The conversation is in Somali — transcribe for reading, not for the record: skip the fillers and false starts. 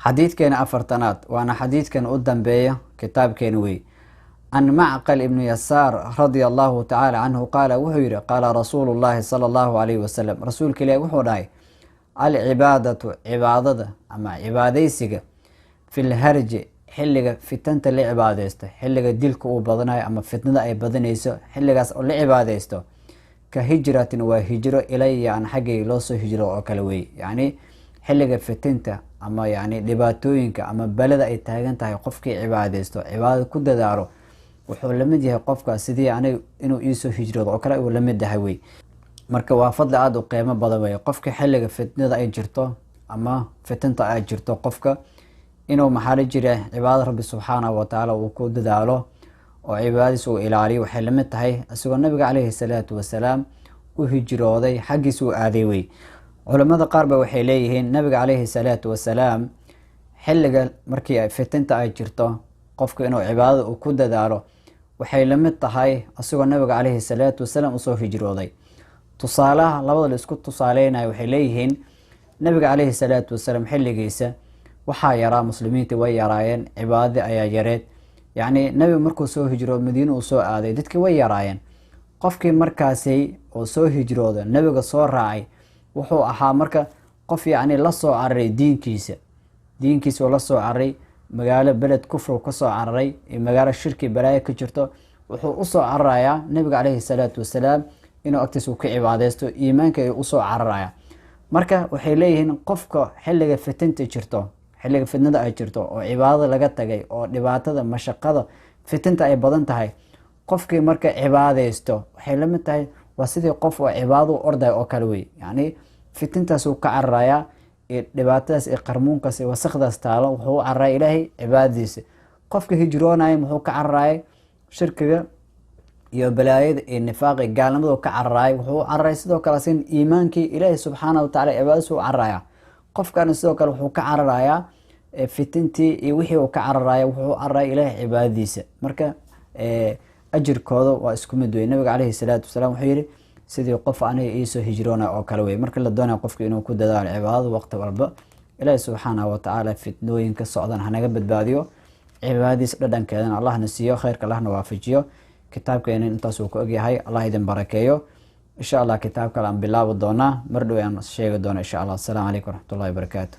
حديث كان أفرتنات وأنا حديث كان قدام بيا كتاب كان وي عن معقل ابن يسار رضي الله تعالى عنه قال وحير قال رسول الله صلى الله عليه وسلم رسول كلا وحوراي العبادة عبادة أما عباديسك في الهرج حلقة فتنة اللي عباديسته حلقة ديلك وبضناي أما فتنة أي بدنيسو حلقة اللي عباديسته كهجرة وهجرة إلي عن حقي لوسو هجرة وكلوي يعني حلقة فتنة أما يعني دباتوينك أما بلد أي تاجنتها قفك عباديسته عبادة كل دارو wuxuu la mid yahay qofka sidii aniga inuu iisoo hijrado oo kale uu la mid yahay way marka waa fadli aad u qiimo badan way qofka xilliga fitnada ay jirto ama fitnta ay jirto qofka inuu maxal jiray cibaadada rabbi subhanahu wa ta'ala uu ku dadaalo oo cibaadadiisu ilaaliyo waxay la mid tahay asagoo nabiga kaleeyhi salaatu wasalaam u hijrooday xaqiisu aaday way culimada qaar ba waxay leeyihiin nabiga kaleeyhi salaatu wasalaam xilliga markii ay fitnta ay jirto qofka inuu cibaadada uu ku dadaalo waxay la mid tahay asagoo nabiga kaleeyhi salaatu wasalaam u soo hijrooday tusaalaha labada la isku tusaaleynayo waxay leeyihiin nabiga kaleeyhi salaatu wasalaam xilligiisa waxa yaraa muslimiinta way yaraayeen cibaadada ayaa yareed yani nabiga markuu soo hijrooday Madiina uu soo aaday dadkii way yaraayeen qofkii markaasi oo soo hijrooday nabiga soo raacay wuxuu ahaa marka qof yani la soo cararay diinkiisa oo la soo cararay magaalo beled kufru ka soo cararay magaalo shirki balaayo ka jirto wuxuu u soo cararayaa nabiga kaleeyhi salaatu wasalaam inuu agtiisa ka cibaadeysto iimaanka ay u soo cararaya marka waxay leeyihiin qofka xilliga fitnada jirto xilliga fitnada ay jirto oo cibaadada laga tagay oo dhibaatada mashaqada fitnada ay badan tahay qofkii marka cibaadeysto waxay la mid tahay waa sidii qof oo cibaado orday oo kale way yani fitnadaas uu ka cararaya dhibaatadaas ee qarmuunkaas ee wasaqdaas taalo wuxuu carray ilaahay cibaadadiisa qofka hijroonay wuxuu ka carray shirkiga iyo balaayada ee nifaaqi gaalnimada ka carray wuxuu carray sidoo kale sin iimaankii ilaahay subhanahu wa ta'ala cibaadadiisa uu carraya qofkan sidoo kale wuxuu ka carraya fitintii iyo wixii uu ka carray wuxuu carray ilaahay cibaadadiisa marka ajirkooda waa isku mid weey nabiga kaleeyhi salaatu wasalaam wuxuu yiri sidii qof aniga iisoo hijroona oo kale way marka la doonayo qofka inuu ku dadaalo cibaadada waqti walba ilaahay subhanahu wa ta'ala fitnooyinka socdan hanaga badbaadiyo cibaadadiis dhadhankeedana Allah na siiyo khayrka Allahna waafajiyo kitaabkeena intaas uu ku ogyahay Allah idin barakeeyo insha Allah kitaabka aan bilaabo doona mar dhow aan sheegi doona insha Allah assalamu alaykum wa rahmatullahi wa barakatuh